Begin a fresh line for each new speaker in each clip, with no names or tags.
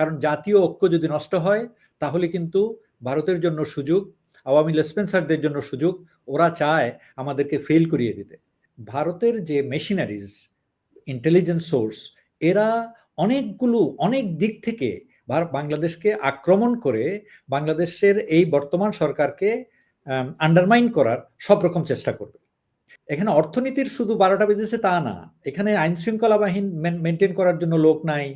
কারণ জাতীয় ঐক্য যদি নষ্ট হয় তাহলে কিন্তু ভারতের জন্য সুযোগ, আওয়ামী লেসপেন্সারদের জন্য সুযোগ। ওরা চায় আমাদেরকে ফেল করিয়ে দিতে। ভারতের যে মেশিনারিজ, ইন্টেলিজেন্স সোর্স, এরা অনেক দিক থেকে বাংলাদেশকে আক্রমণ করে বাংলাদেশের এই বর্তমান সরকারকে আন্ডারমাইন করার সব রকম চেষ্টা করবে। এখানে অর্থনীতির শুধু 12টা বেজেছে তা না, এখানে আইন শৃঙ্খলা বাহিনী মেনটেন করার জন্য লোক নাই,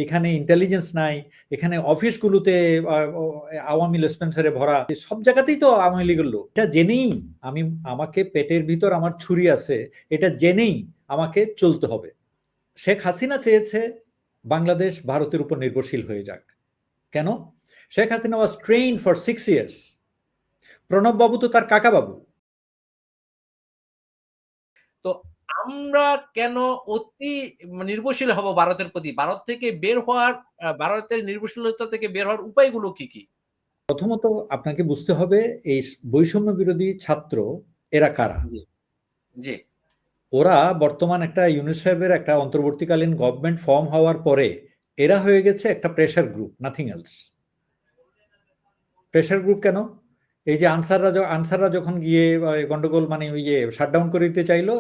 এখানে ইন্টেলিজেন্স নাই, এখানে অফিসগুলোতে আওয়ামী লেসপেন্সারে ভরা, সব জায়গাতেই তো আওয়ামী লীগের লোক। এটা জেনেই আমাকে পেটের ভিতর আমার ছুরি আছে, এটা জেনেই আমাকে চলতে হবে। শেখ হাসিনা চেয়েছে বাংলাদেশ ভারতের উপর নির্ভরশীল হয়ে যাক। কেন? শেখ হাসিনা ওয়াজ ট্রেইন ফর 6 years। প্রণব বাবু তো তার কাকা বাবু।
তো আমরা কেন অতি নির্ভরশীল হব ভারতের প্রতি? ভারত থেকে বের হওয়ার, ভারতের নির্ভরশীলতা থেকে বের হওয়ার উপায়গুলো কি কি?
প্রথমত আপনাকে বুঝতে হবে এই বৈষম্য বিরোধী ছাত্র এরা কারা।
জি জি।
ওরা বর্তমান একটা ইউনূস সাহেবের একটা অন্তর্বর্তীকালীন গভর্নমেন্ট ফর্ম হওয়ার পরে এরা হয়ে গেছে একটা pressure group, nothing else. Pressure group কেন? এই যে আনসাররা যখন গিয়ে গন্ডগোল মানে ওই যে শাটডাউন করে দিতে চাইলো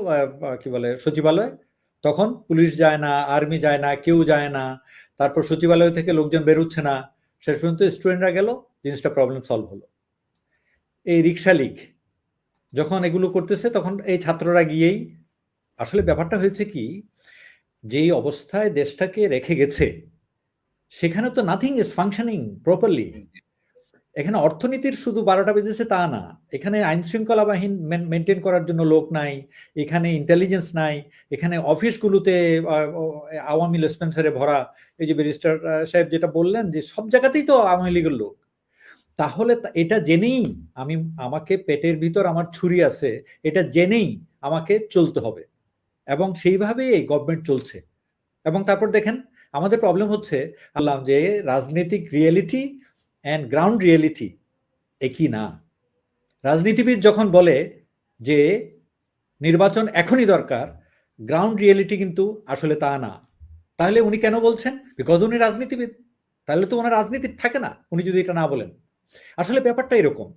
কি বলে সচিবালয়, তখন পুলিশ যায় না, আর্মি যায় না, কেউ যায় না, তারপর সচিবালয় থেকে লোকজন বেরোচ্ছে না, শেষ পর্যন্ত স্টুডেন্টরা গেল, জিনিসটা প্রবলেম সলভ হলো। এই রিক্সা লীগ যখন এগুলো করতেছে তখন এই ছাত্ররা গিয়েই, আসলে ব্যাপারটা হয়েছে কি, যেই অবস্থায় দেশটাকে রেখে গেছে সেখানে তো নাথিং ইজ ফাংশনিং প্রপারলি। এখানে অর্থনীতির শুধু 12টা বেজেছে তা না, এখানে আইন শৃঙ্খলা বাহিনী মেনটেন করার জন্য লোক নাই, এখানে ইন্টেলিজেন্স নাই, এখানে অফিসগুলোতে আওয়ামী লেসপেন্সারে ভরা। এই যে ব্যারিস্টার সাহেব যেটা বললেন যে সব জায়গাতেই তো আওয়ামী লীগের লোক। তাহলে এটা জেনেই আমাকে পেটের ভিতর আমার ছুরি আছে, এটা জেনেই আমাকে চলতে হবে, এবং সেইভাবেই এই গভর্নমেন্ট চলছে। এবং তারপর দেখেন আমাদের প্রবলেম হচ্ছে আল্লাহ যে রাজনৈতিক রিয়েলিটি অ্যান্ড গ্রাউন্ড রিয়েলিটি একই না। রাজনীতিবিদ যখন বলে যে নির্বাচন এখনই দরকার, গ্রাউন্ড রিয়েলিটি কিন্তু আসলে তা না। তাহলে উনি কেন বলছেন? বিকজ উনি রাজনীতিবিদ। তাহলে তো ওনার রাজনীতি থাকে না উনি যদি এটা না বলেন। আসলে ব্যাপারটা এরকম।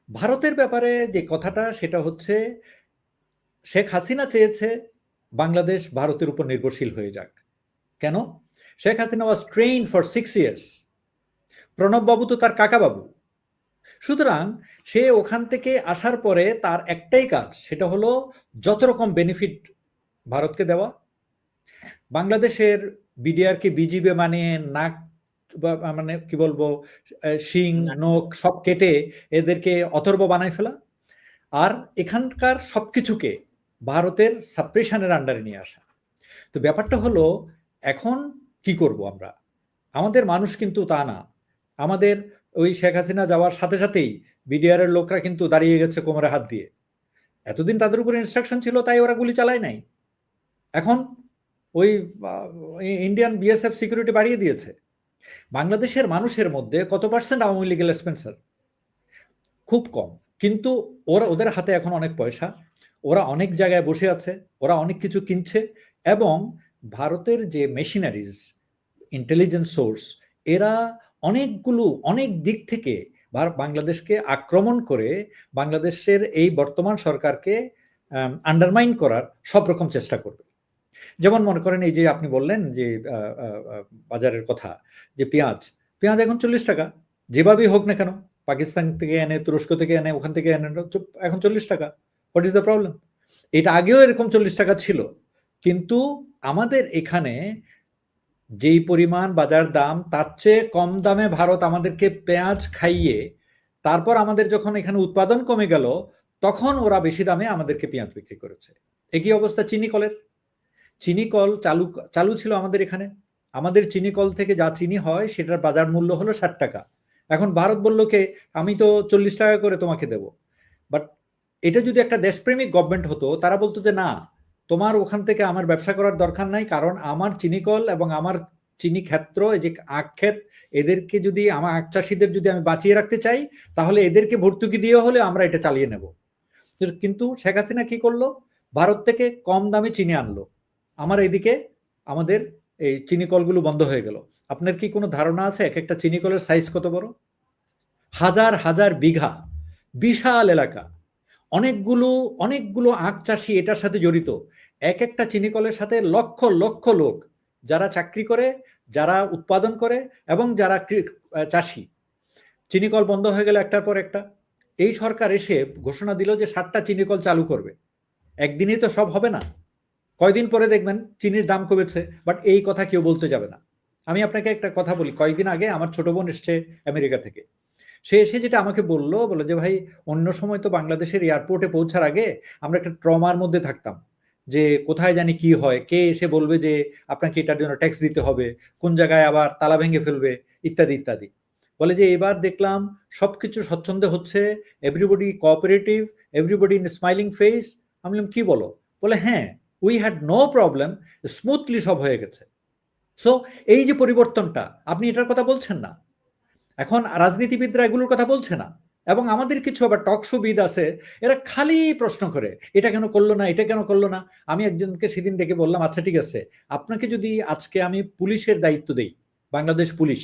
ভারতের ব্যাপারে যে কথাটা সেটা হচ্ছে শেখ হাসিনা চেয়েছে বাংলাদেশ ভারতের উপর নির্ভরশীল হয়ে যাক। কেন? শেখ হাসিনা ওয়াজ ট্রেইন ফর 6 years। প্রণব বাবু তো তার কাকা বাবু। সুতরাং সে ওখান থেকে আসার পরে তার একটাই কাজ, সেটা হলো যত রকম বেনিফিট ভারতকে দেওয়া, বাংলাদেশের বিডিআরকে বিজিবে মানিয়ে নাক মানে কি বলবো শিং নোক সব কেটে এদেরকে অথর্ব বানায় ফেলা, আর এখানকার সবকিছুকে ভারতের সাপ্রেশনের আন্ডারে নিয়ে আসা। তো ব্যাপারটা হলো এখন কি করব আমরা? আমাদের মানুষ কিন্তু তা না। আমাদের ওই শেখ হাসিনা যাওয়ার সাথে সাথেই বিডিআর এর লোকরা কিন্তু দাঁড়িয়ে গেছে কোমরে হাত দিয়ে। এতদিন তাদের উপর ইনস্ট্রাকশন ছিল তাই ওরা গুলি চালায় নাই। এখন ওই ইন্ডিয়ান বিএসএফ সিকিউরিটি বাড়িয়ে দিয়েছে। বাংলাদেশের মানুষের মধ্যে কত পার্সেন্ট আওয়ামী লীগের স্পেন্সার? খুব কম। কিন্তু ওদের হাতে এখন অনেক পয়সা, ওরা অনেক জায়গায় বসে আছে, ওরা অনেক কিছু কিনছে, এবং ভারতের যে মেশিনারিজ, ইন্টেলিজেন্স সোর্স, এরা অনেক দিক থেকে বাংলাদেশকে আক্রমণ করে বাংলাদেশের এই বর্তমান সরকারকে আন্ডারমাইন করার সব রকম চেষ্টা করবে। যেমন মনে করেন এই যে আপনি বললেন যে বাজারের কথা, যে পেঁয়াজ এখন 40 টাকা, যেভাবেই হোক না কেন, পাকিস্তান থেকে এনে, তুরস্ক থেকে এনে, ওখান থেকে এনে, এখন 40 টাকা। What is the problem? এটা আগেও এরকম 40 টাকা ছিল, কিন্তু আমাদের এখানে যেই পরিমাণ বাজার দাম তার চেয়ে কম দামে ভারত আমাদেরকে পেঁয়াজ খাইয়ে, তারপর আমাদের যখন এখানে উৎপাদন কমে গেল তখন ওরা বেশি দামে আমাদেরকে পেঁয়াজ বিক্রি করেছে। একই অবস্থা চিনি কলের। চিনি কল চালু ছিল আমাদের এখানে, আমাদের চিনি কল থেকে যা চিনি হয় সেটার বাজার মূল্য হলো 60 টাকা। এখন ভারত বলল কে আমি তো 40 টাকা করে তোমাকে দেব। বাট এটা যদি একটা দেশপ্রেমিক গভর্নমেন্ট হতো, তারা বলতো যে না, তোমার ওখান থেকে আমার ব্যবসা করার দরকার নাই, কারণ আমার চিনি কল এবং আমার চিনি ক্ষেত্র, এই যে আখ ক্ষেত, এদেরকে যদি আমার আখ চাষিদের যদি আমি বাঁচিয়ে রাখতে চাই তাহলে এদেরকে ভর্তুকি দিয়ে হলে আমরা এটা চালিয়ে নেব। কিন্তু শেখ হাসিনা কি করলো? ভারত থেকে কম দামে চিনি আনলো, আমার এদিকে আমাদের এই চিনি কলগুলো বন্ধ হয়ে গেল। আপনার কি কোনো ধারণা আছে এক একটা চিনি কলের সাইজ কত বড়? হাজার হাজার বিঘা, বিশাল এলাকা, অনেকগুলো অনেকগুলো আখ চাষি এটার সাথে জড়িত। এক একটা চিনি কলের সাথে লক্ষ লক্ষ লোক, যারা চাকরি করে, যারা উৎপাদন করে এবং যারা চাষি। চিনি কল বন্ধ হয়ে গেল একটার পর একটা। এই সরকার এসে ঘোষণা দিল যে 7টা চিনি কল চালু করবে। একদিনই তো সব হবে না, কয়দিন পরে দেখবেন চিনির দাম কমেছে, বাট এই কথা কেউ বলতে যাবে না। আমি আপনাকে একটা কথা বলি, কয়েকদিন আগে আমার ছোট বোন এসছে আমেরিকা থেকে। সে এসে যেটা আমাকে বললো যে ভাই, অন্য সময় তো বাংলাদেশের এয়ারপোর্টে পৌঁছার আগে আমরা একটা ট্রমার মধ্যে থাকতাম, যে কোথায় জানি কি হয়, কে এসে বলবে যে আপনাকে এটার জন্য ট্যাক্স দিতে হবে, কোন জায়গায় আবার তালা ভেঙে ফেলবে, ইত্যাদি ইত্যাদি। বলে যে এবার দেখলাম সবকিছু স্বচ্ছন্দে হচ্ছে, everybody cooperative, everybody in smiling face. আমি বললাম কি বলো? বলে হ্যাঁ, we had no problem, smoothly সব হয়ে গেছে। সো এই যে পরিবর্তনটা, আপনি এটার কথা বলছেন না। এখন রাজনীতিবিদরা এগুলোর কথা বলছে না, এবং আমাদের কিছু আবার টক শোবিদ আছে, এরা খালি প্রশ্ন করে, এটা কেন করলো না, এটা কেন করলো না। আমি একজনকে সেদিন ডেকে বললাম, আচ্ছা ঠিক আছে, আপনাকে যদি আজকে আমি পুলিশের দায়িত্ব দেই, বাংলাদেশ পুলিশ,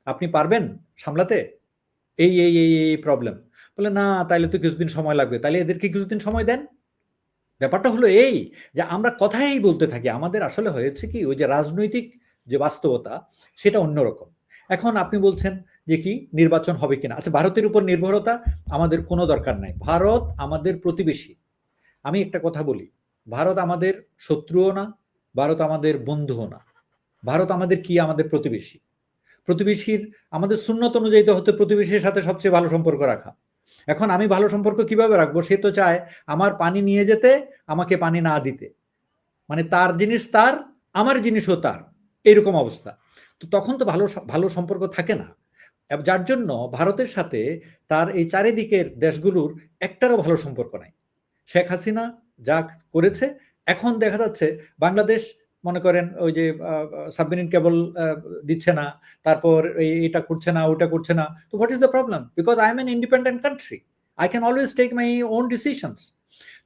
আপনি পারবেন সামলাতে? এই এই এই এই প্রবলেম। বলে না, তাইলে তো কিছুদিন সময় লাগবে। তাইলে এদেরকে কিছুদিন সময় দেন। ব্যাপারটা হলো এই যে আমরা কথাই বলতে থাকি, আমাদের আসলে হয়েছে কি, ওই যে রাজনৈতিক যে বাস্তবতা, সেটা অন্যরকম। এখন আপনি বলছেন যে কি নির্বাচন হবে কিনা। আচ্ছা, ভারতের উপর নির্ভরতা আমাদের কোনো দরকার নাই, ভারত আমাদের প্রতিবেশী। আমি একটা কথা বলি, ভারত আমাদের শত্রুও না, ভারত আমাদের বন্ধুও না। ভারত আমাদের কি, আমাদের প্রতিবেশী। প্রতিবেশীর আমাদের সুন্নত অনুযায়ী তো হতে প্রতিবেশীর সাথে সবচেয়ে ভালো সম্পর্ক রাখা। এখন আমি ভালো সম্পর্ক কিভাবে রাখবো? সে তো চায় আমার পানি নিয়ে যেতে, আমাকে পানি না দিতে। মানে তার জিনিস তার, আমার জিনিসও তার, এরকম অবস্থা। তো তখন তো ভালো ভালো সম্পর্ক থাকে না। যার জন্য ভারতের সাথে তার এই চারিদিকের দেশগুলোর একটারও ভালো সম্পর্ক নাই। শেখ হাসিনা যা করেছে, এখন দেখা যাচ্ছে বাংলাদেশ, মনে করেন ওই যে সাবমেরিন কেবল দিচ্ছে না, তারপর এটা করছে না, ওটা করছে না। তো what is the problem? Because I am an independent country, I can always take my own decisions.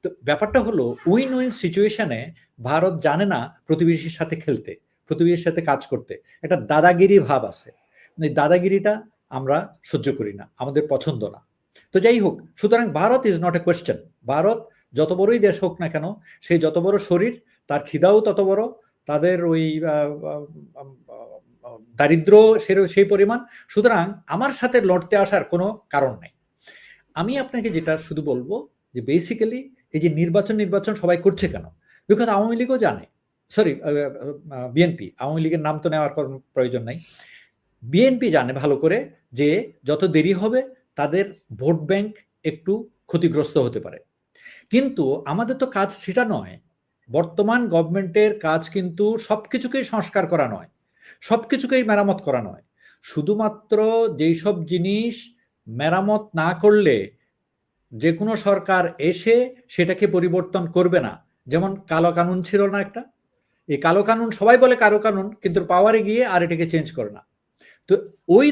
তো ব্যাপারটা হলো উইন উইন সিচুয়েশনে ভারত জানে না প্রতিবেশীর সাথে খেলতে, প্রতিবেশীর সাথে কাজ করতে। একটা দাদাগিরি ভাব আছে, এই দাদাগিরিটা আমরা সহ্য করি না, আমাদের পছন্দ না। তো যাই হোক, সুতরাং Bharat is not a question. Bharat যত বড়ই দেশ হোক না কেন, সেই যত বড় শরীর, তার খিদাও তত বড়, তাদের ওই দারিদ্র সেই পরিমাণ। সুতরাং আমার সাথে লড়তে আসার কোনো কারণ নাই। আমি আপনাকে যেটা শুধু বলবো যে বেসিক্যালি এই যে নির্বাচন সবাই করছে কেন? বিকজ আওয়ামী লীগও জানে, সরি বিএনপি, আওয়ামী লীগের নাম তো নেওয়ার প্রয়োজন নাই। বিএনপি জানে ভালো করে যে যত দেরি হবে তাদের ভোট ব্যাংক একটু ক্ষতিগ্রস্ত হতে পারে। কিন্তু আমাদের তো কাজ সেটা নয়। বর্তমান গভর্নমেন্টের কাজ কিন্তু সবকিছুকেই সংস্কার করা নয়, সবকিছুকেই মেরামত করা নয়। শুধুমাত্র যেই সব জিনিস মেরামত না করলে যে কোনো সরকার এসে সেটাকে পরিবর্তন করবে না। যেমন কালো কানুন ছিল না একটা, এই কালো কানুন সবাই বলে কালো কানুন, কিন্তু পাওয়ারে গিয়ে আর এটাকে চেঞ্জ করে না। তো ওই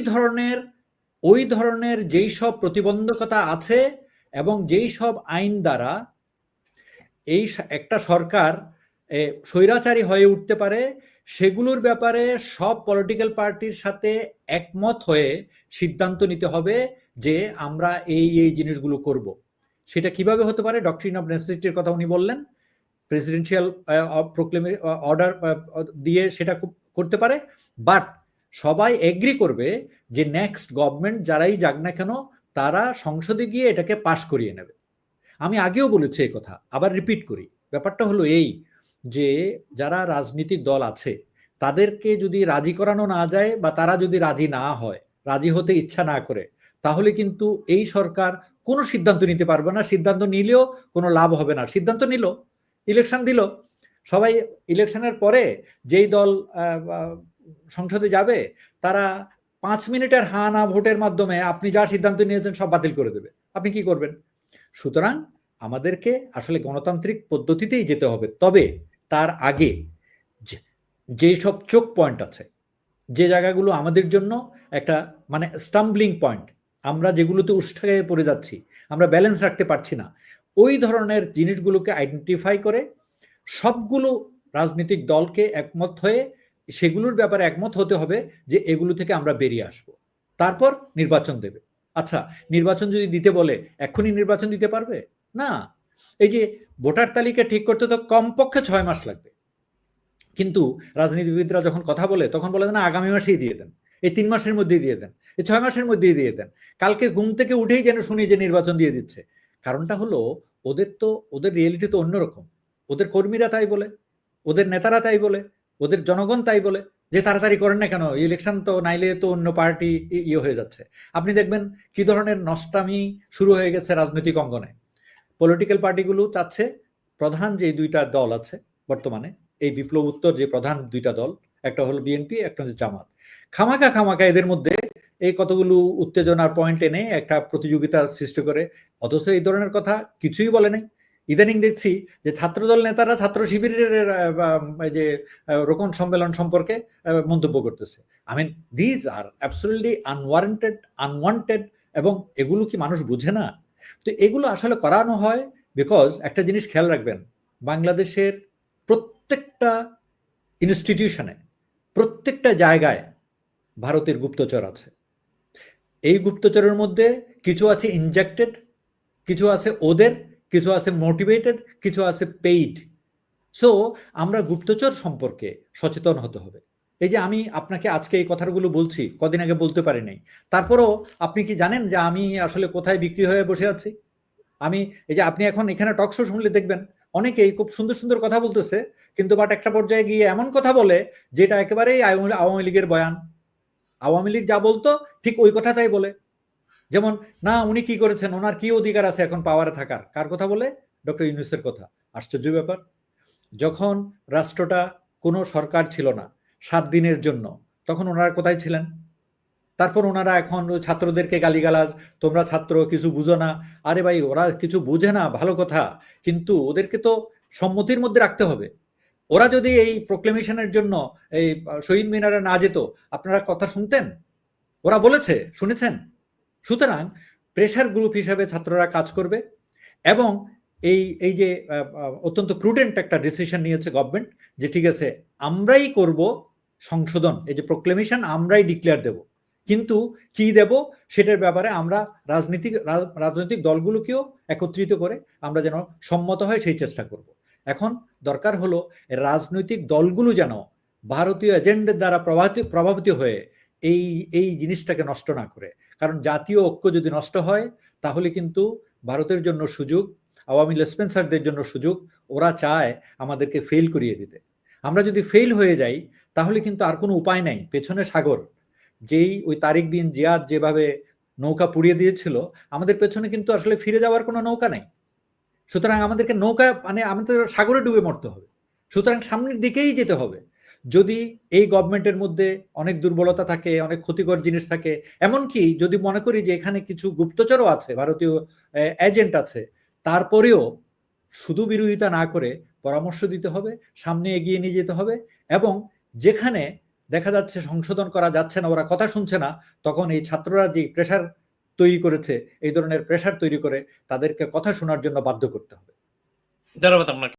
ধরনের যেই সব প্রতিবন্ধকতা আছে এবং যেই সব আইন দ্বারা এই একটা সরকার স্বৈরাচারী হয়ে উঠতে পারে, সেগুলোর ব্যাপারে সব পলিটিক্যাল পার্টির সাথে একমত হয়ে সিদ্ধান্ত নিতে হবে যে আমরা এই জিনিসগুলো করব। সেটা কিভাবে হতে পারে? ডক্ট্রিন অফ নেসেসিটির কথা উনি বললেন, প্রেসিডেন্সিয়াল অর্ডার দিয়ে সেটা করতে পারে। বাট সবাই এগ্রি করবে যে নেক্সট গভর্নমেন্ট যারাই যাক না কেন, তারা সংসদে গিয়ে এটাকে পাশ করিয়ে নেবে। আমি আগেও বলেছি এই কথা, আবার রিপিট করি। ব্যাপারটা হলো এই যে যারা রাজনৈতিক দল আছে তাদেরকে যদি রাজি করানো না যায়, বা তারা যদি রাজি না হয়, রাজি হতে ইচ্ছা না করে, তাহলে কিন্তু এই সরকার কোনো সিদ্ধান্ত নিতে পারবে না। সিদ্ধান্ত নিলেও কোনো লাভ হবে না। সিদ্ধান্ত নিল, ইলেকশন দিল, সবাই ইলেকশনের পরে যেই দল সংসদে যাবে, তারা 5 মিনিটের হা না ভোটের মাধ্যমে আপনি যা সিদ্ধান্ত নিয়েছেন সব বাতিল করে দেবে। আপনি কি করবেন? সুতরাং আমাদেরকে আসলে গণতান্ত্রিক পদ্ধতিতেই যেতে হবে। তবে তার আগে যে সব চোক পয়েন্ট আছে, যে জায়গাগুলো আমাদের জন্য একটা মানে স্টাম্বলিং পয়েন্ট, আমরা যেগুলোতে উষ্ঠে পড়ে যাচ্ছি, আমরা ব্যালেন্স রাখতে পারছি না, ওই ধরনের জিনিসগুলোকে আইডেন্টিফাই করে সবগুলো রাজনৈতিক দলকে একমত হয়ে সেগুলোর ব্যাপারে একমত হতে হবে যে এগুলো থেকে আমরা বেরিয়ে আসব, তারপর নির্বাচন দেবে। আচ্ছা, নির্বাচন যদি দিতে বলে এক্ষুনি নির্বাচন দিতে পারবে না। এই যে ভোটার তালিকা ঠিক করতে তো কমপক্ষে 6 মাস লাগবে, কিন্তু রাজনীতিবিদরা যখন কথা বলে তখন বলে না আগামী মাসেই দিয়ে দেন, এই 3 মাসের মধ্যেই দিয়ে দেন, এই 6 মাসের মধ্যেই দিয়ে দেন, কালকে ঘুম থেকে উঠেই যেন শুনি যে নির্বাচন দিয়ে দিচ্ছে। কারণটা হলো ওদের রিয়েলিটি তো অন্যরকম। ওদের কর্মীরা তাই বলে, ওদের নেতারা তাই বলে, ওদের জনগণ তাই বলে যে তাড়াতাড়ি করেন না কেন, ইলেকশন তো নাইলে তো অন্য পার্টি ইয়ে হয়ে যাচ্ছে। আপনি দেখবেন কি ধরনের নষ্টামি শুরু হয়ে গেছে রাজনৈতিক অঙ্গনে। পলিটিক্যাল পার্টিগুলো চাচ্ছে প্রধান যে দুইটা দল আছে বর্তমানে, এই বিপ্লব উত্তর যে প্রধান দুইটা দল, একটা হলো বিএনপি, একটা হচ্ছে জামাত, খামাকা এদের মধ্যে এই কতগুলো উত্তেজনার পয়েন্ট এনে একটা প্রতিযোগিতার সৃষ্টি করে, অথচ এই ধরনের কথা কিছুই বলে নাই। ইদানিং দেখছি যে ছাত্রদল নেতারা ছাত্র শিবিরের এই যে রোকন সম্মেলন সম্পর্কে মন্তব্য করতেছে। I mean these are absolutely unwanted, এবং এগুলো কি মানুষ বুঝে না? তো এগুলো আসলে করানো হয় বিকজ একটা জিনিস খেয়াল রাখবেন, বাংলাদেশের প্রত্যেকটা ইনস্টিটিউশনে, প্রত্যেকটা জায়গায় ভারতের গুপ্তচর আছে। এই গুপ্তচরের মধ্যে কিছু আছে ইনজেক্টেড, কিছু আছে ওদের, কিছু আছে মোটিভেটেড, কিছু আছে পেইড। সো আমরা গুপ্তচর সম্পর্কে সচেতন হতে হবে। এই যে আমি আপনাকে আজকে এই কথাগুলো বলছি, কদিন আগে বলতে পারি নাই, তারপরও আপনি কি জানেন যে আমি আসলে কোথায় বিক্রি হয়ে বসে আছি? আমি এই যে আপনি এখন এখানে টক শো শুনলে দেখবেন অনেকেই খুব সুন্দর সুন্দর কথা বলতেছে, কিন্তু বাট একটা পর্যায়ে গিয়ে এমন কথা বলে যেটা একেবারেই আওয়ামী লীগের বয়ান। আওয়ামী লীগ যা বলতো ঠিক ওই কথাটাই বলে। যেমন, না উনি কি করেছেন, ওনার কি অধিকার আছে এখন পাওয়ারে থাকার, কার কথা বলে? ডক্টর ইউনূসের কথা। আশ্চর্য ব্যাপার, যখন রাষ্ট্রটা কোনো সরকার ছিল না 7 দিনের জন্য, তখন ওনারা কোথায় ছিলেন? তারপর ওনারা এখন ওই ছাত্রদেরকে গালিগালাজ, তোমরা ছাত্র কিছু বুঝো না। আরে ভাই, ওরা কিছু বুঝে না ভালো কথা, কিন্তু ওদেরকে তো সম্মতির মধ্যে রাখতে হবে। ওরা যদি এই প্রোক্লেমেশনের জন্য এই শহীদ মিনারে না যেত, আপনারা কথা শুনতেন? ওরা বলেছে, শুনেছেন? সুতরাং প্রেশার গ্রুপ হিসাবে ছাত্ররা কাজ করবে, এবং এই যে অত্যন্ত প্রুডেন্ট একটা ডিসিশন নিয়েছে গভর্নমেন্ট যে ঠিক আছে আমরাই করব সংশোধন, এই যে প্রোক্লেমেশন আমরাই ডিক্লেয়ার দেব, কিন্তু কি দেব সেটার ব্যাপারে আমরা রাজনৈতিক দলগুলোকেও একত্রিত করে আমরা যেন সম্মত হয় সেই চেষ্টা করব। এখন দরকার হলো রাজনৈতিক দলগুলো যেন ভারতীয় এজেন্ডার দ্বারা প্রভাবিত হয়ে এই জিনিসটাকে নষ্ট না করে। কারণ জাতীয় ঐক্য যদি নষ্ট হয় তাহলে কিন্তু ভারতের জন্য সুযোগ, আওয়ামী লেসপেন্সারদের জন্য সুযোগ, ওরা চায় আমাদেরকে ফেল করিয়ে দিতে। আমরা যদি ফেল হয়ে যাই তাহলে কিন্তু আর কোনো উপায় নাই, পেছনে সাগর। যেই ওই তারিক বিন জিয়াদ যেভাবে নৌকা পুড়িয়ে দিয়েছিল, আমাদের পেছনে কিন্তু আসলে ফিরে যাওয়ার কোনো নৌকা নাই। সুতরাং আমাদেরকে নৌকা মানে আমাদের সাগরে ডুবে মরতে হবে। সুতরাং সামনের দিকেই যেতে হবে। যদি এই গভর্নমেন্টের মধ্যে অনেক দুর্বলতা থাকে, অনেক ক্ষতিকর জিনিস থাকে, এমনকি যদি মনে করি যে এখানে কিছু গুপ্তচরও আছে, ভারতীয় এজেন্ট আছে, তারপরেও শুধু বিরোধিতা না করে পরামর্শ দিতে হবে, সামনে এগিয়ে নিয়ে যেতে হবে, এবং যেখানে দেখা যাচ্ছে সংশোধন করা যাচ্ছে না, ওরা কথা শুনছে না, তখন এই ছাত্ররা যে প্রেশার তৈরি করেছে, এই ধরনের প্রেশার তৈরি করে তাদেরকে কথা শোনার জন্য বাধ্য করতে হবে।
ধন্যবাদ আপনাকে।